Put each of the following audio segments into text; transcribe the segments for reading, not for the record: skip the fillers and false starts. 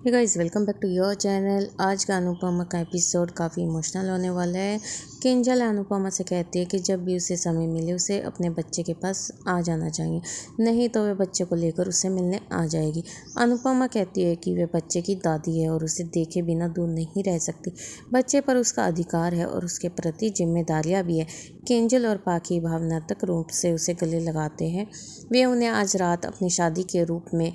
Hey guys, welcome back to your channel. आज का अनुपमा का एपिसोड काफ़ी इमोशनल होने वाला है। किंजल अनुपमा से कहती है कि जब भी उसे समय मिले उसे अपने बच्चे के पास आ जाना चाहिए, नहीं तो वह बच्चे को लेकर उसे मिलने आ जाएगी। अनुपमा कहती है कि वह बच्चे की दादी है और उसे देखे बिना दूर नहीं रह सकती। बच्चे पर उसका अधिकार है और उसके प्रति जिम्मेदारियाँ भी है। किंजल और पाखी भावनात्मक रूप से उसे गले लगाते हैं। वे उन्हें आज रात अपनी शादी के रूप में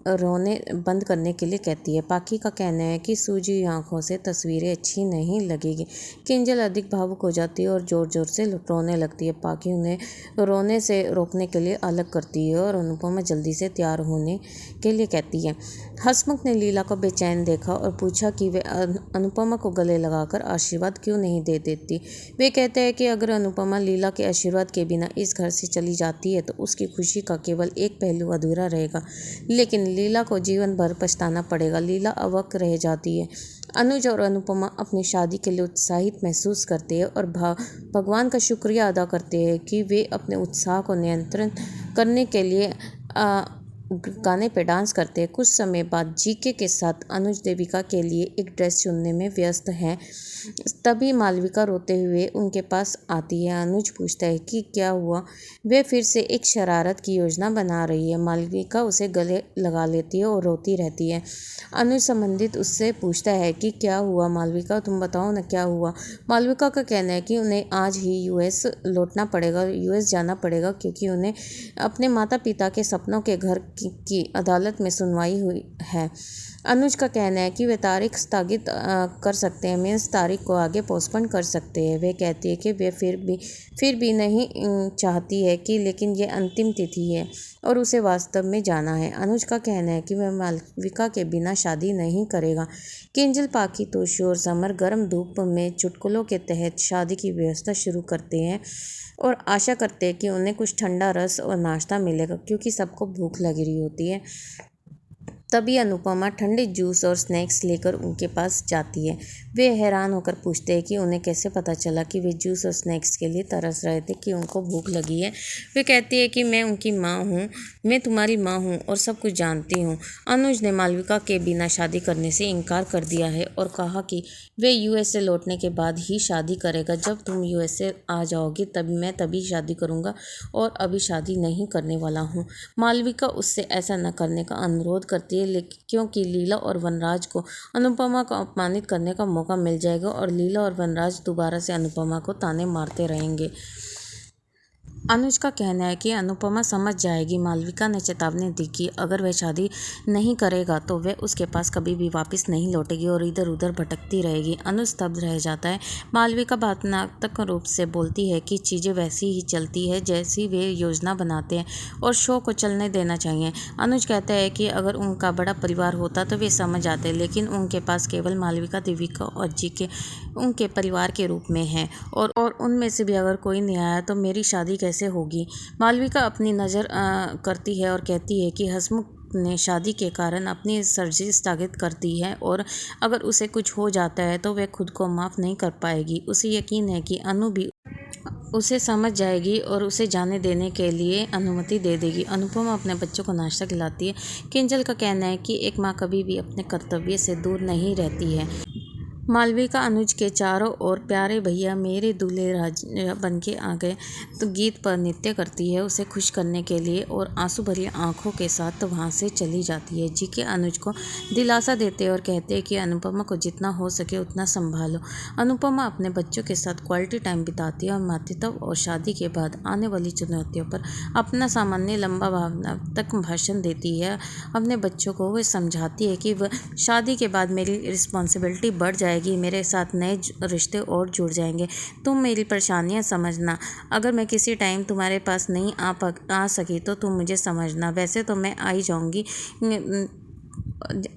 रोने बंद करने के लिए कहती है। पाखी का कहना है कि सूजी हुई आंखों से तस्वीरें अच्छी नहीं लगेगी। किंजल अधिक भावुक हो जाती है और ज़ोर ज़ोर से रोने लगती है। पाखी उन्हें रोने से रोकने के लिए अलग करती है और अनुपमा जल्दी से तैयार होने के लिए कहती है। हसमुख ने लीला को बेचैन देखा और पूछा कि वे अनुपमा को गले लगाकर आशीर्वाद क्यों नहीं दे देती। वे कहते हैं कि अगर अनुपमा लीला के आशीर्वाद के बिना इस घर से चली जाती है तो उसकी खुशी का केवल एक पहलू अधूरा रहेगा, लेकिन लीला को जीवन भर पछताना पड़ेगा। लीला अवाक रह जाती है। अनुज और अनुपमा अपनी शादी के लिए उत्साहित महसूस करते हैं और भगवान का शुक्रिया अदा करते हैं कि वे अपने उत्साह को नियंत्रण करने के लिए गाने पे डांस करते हैं। कुछ समय बाद जीके के साथ अनुज देविका के लिए एक ड्रेस चुनने में व्यस्त हैं। तभी मालविका रोते हुए उनके पास आती है। अनुज पूछता है कि क्या हुआ। वे फिर से एक शरारत की योजना बना रही है। मालविका उसे गले लगा लेती है और रोती रहती है। अनुज संबंधित उससे पूछता है कि क्या हुआ मालविका, तुम बताओ ना क्या हुआ। मालविका का कहना है कि उन्हें आज ही यूएस लौटना पड़ेगा, यूएस जाना पड़ेगा, क्योंकि उन्हें अपने माता पिता के सपनों के घर की अदालत में सुनवाई हुई है। अनुज का कहना है कि वे तारीख स्थगित कर सकते हैं, मीन्स तारीख को आगे पोस्टपोन कर सकते हैं। वे कहती है कि वे फिर भी नहीं चाहती है कि, लेकिन ये अंतिम तिथि है और उसे वास्तव में जाना है। अनुज का कहना है कि वह मालविका के बिना शादी नहीं करेगा। किंजल, पाखी, तोशु और समर गर्म धूप में चुटकुलों के तहत शादी की व्यवस्था शुरू करते हैं और आशा करते हैं कि उन्हें कुछ ठंडा रस और नाश्ता मिलेगा, क्योंकि सबको भूख लगी रही होती है। तभी अनुपमा ठंडे जूस और स्नैक्स लेकर उनके पास जाती है। वे हैरान होकर पूछते हैं कि उन्हें कैसे पता चला कि वे जूस और स्नैक्स के लिए तरस रहे थे, कि उनको भूख लगी है। वे कहती है कि मैं उनकी माँ हूँ, मैं तुम्हारी माँ हूँ और सब कुछ जानती हूँ। अनुज ने मालविका के बिना शादी करने से इनकार कर दिया है और कहा कि वे यूएस से लौटने के बाद ही शादी करेगा। जब तुम यूएस से आ जाओगे तभी शादी करूँगा और अभी शादी नहीं करने वाला हूँ। मालविका उससे ऐसा न करने का अनुरोध करती है, लेकिन क्योंकि लीला और वनराज को अनुपमा को अपमानित करने का मौका मिल जाएगा और लीला और वनराज दोबारा से अनुपमा को ताने मारते रहेंगे। अनुज का कहना है कि अनुपमा समझ जाएगी। मालविका ने चेतावनी दी कि अगर वह शादी नहीं करेगा तो वह उसके पास कभी भी वापस नहीं लौटेगी और इधर उधर भटकती रहेगी। अनुज स्तब्ध रह जाता है। मालविका भावनात्मक रूप से बोलती है कि चीज़ें वैसी ही चलती है जैसी वे योजना बनाते हैं और शो को चलने देना चाहिए। अनुज कहता है कि अगर उनका बड़ा परिवार होता तो वे समझ आते, लेकिन उनके पास केवल मालविका, देविका और जीके उनके परिवार के रूप में हैं और उनमें से भी अगर कोई नहीं आया तो मेरी शादी कैसे होगी। मालविका अपनी नज़र करती है और कहती है कि हसमुख ने शादी के कारण अपनी सर्जरी स्थगित कर दी है और अगर उसे कुछ हो जाता है तो वह खुद को माफ़ नहीं कर पाएगी। उसे यकीन है कि अनु भी उसे समझ जाएगी और उसे जाने देने के लिए अनुमति दे देगी। अनुपमा अपने बच्चों को नाश्ता खिलाती है। किंजल का कहना है कि एक माँ कभी भी अपने कर्तव्य से दूर नहीं रहती है। मालविका अनुज के चारों ओर प्यारे भैया मेरे दूल्हे राजा बन के आ गए तो गीत पर नृत्य करती है उसे खुश करने के लिए और आंसू भरी आंखों के साथ वहां से चली जाती है। जीके अनुज को दिलासा देते हैं और कहते हैं कि अनुपमा को जितना हो सके उतना संभालो। अनुपमा अपने बच्चों के साथ क्वालिटी टाइम बिताती है और मातृत्व और शादी के बाद आने वाली चुनौतियों पर अपना सामान्य लंबा भावनात्मक भाषण देती है। अपने बच्चों को वह समझाती है कि वह शादी के बाद मेरी रिस्पॉन्सिबिलिटी बढ़ जाएगी, मेरे साथ नए रिश्ते और जुड़ जाएंगे। तुम मेरी परेशानियां समझना, अगर मैं किसी टाइम तुम्हारे पास नहीं आ सकी तो तुम मुझे समझना, वैसे तो मैं आ ही जाऊंगी।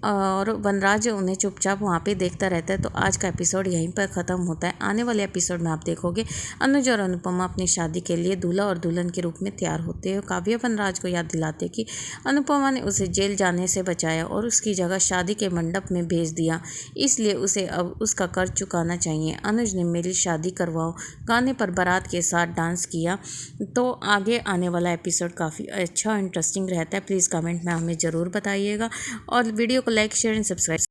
और वनराज उन्हें चुपचाप वहाँ पे देखता रहता है। तो आज का एपिसोड यहीं पर ख़त्म होता है। आने वाले एपिसोड में आप देखोगे अनुज और अनुपमा अपनी शादी के लिए दूल्हा और दुल्हन के रूप में तैयार होते हैं। काव्या वनराज को याद दिलाते कि अनुपमा ने उसे जेल जाने से बचाया और उसकी जगह शादी के मंडप में भेज दिया, इसलिए उसे अब उसका कर्ज चुकाना चाहिए। अनुज ने मेरी शादी करवाओ गाने पर बारात के साथ डांस किया। तो आगे आने वाला एपिसोड काफ़ी अच्छा और इंटरेस्टिंग रहता है। प्लीज़ कमेंट में हमें ज़रूर बताइएगा और और वीडियो को लाइक शेयर एंड सब्सक्राइब।